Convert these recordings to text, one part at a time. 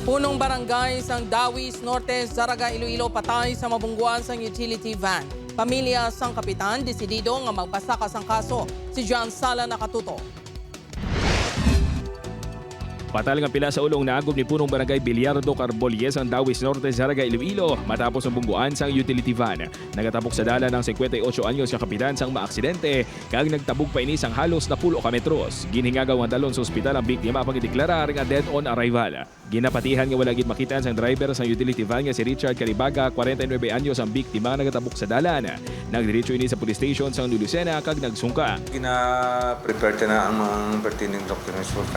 Punong barangay sang Dawis Norte, Zaraga, Iloilo patay sa mabungguan sang utility van. Pamilya sang kapitan desidido nga magpasaka sang kaso. Si John Sala nakatuto. Patal nga pila sa ulong naagom ni punong barangay Bilyardo Carbolles ang Dawis Norte, Zaraga, Iloilo matapos ang bungguan sang utility van. Nagatapok sa dala ng 58 anyos nga kapitan sang maaksidente kag nagtabog pa ini sang halos na 10 ka metros. Ginhingagaw ang dalon sa ospital ang biktima pang ideklarar nga dead on arrival. Ginapatihan nga wala gid makita sang driver sang utility van nga si Richard Caribaga, 49 anyos ang biktima nga nagatabok sa dalan. Nagdiretso ini sa police station sang Lucena kag nagsungka. Gina-prepare na ang mga pertinent documents for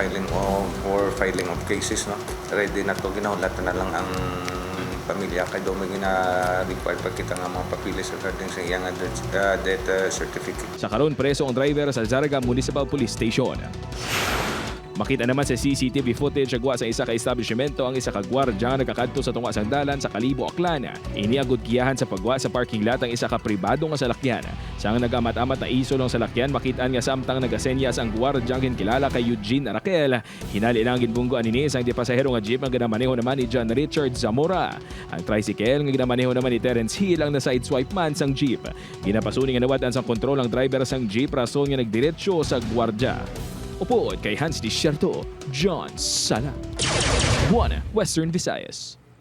filing of cases, no? Ready na to, ginahulat na lang ang pamilya kay do may gina-require pa kita nga mga papilis regarding sa iyang death certificate. Sa karon preso ang driver sa Zaraga Municipal Police Station. Makita naman sa CCTV footage agwa sa isa ka establishmento ang isa ka gwardya nagakadto sa tunga sang dalan sa Kalibo, Aklan. Iniagod giyahan sa pagwa sa parking lot ang isa ka pribado nga salakyan. Sang nagamat-amat na iso lang salakyan, makitaan nga samtang nagasenyas ang gwardya kilala kay Eugene Araquel. Hinali lang ginbunggo anini sang di pasahero nga jeep nga ginamaneho naman ni John Richard Zamora. Ang tricycle nga ginamaneho naman ni Terence Hill ang na-sideswipe man sang jeep. Ginapasuni nga nawad sang kontrol ang driver sang jeep rason nga nagdiretso sa gwardya. Upood kay Hans Desierto, John Sala. One Western Visayas.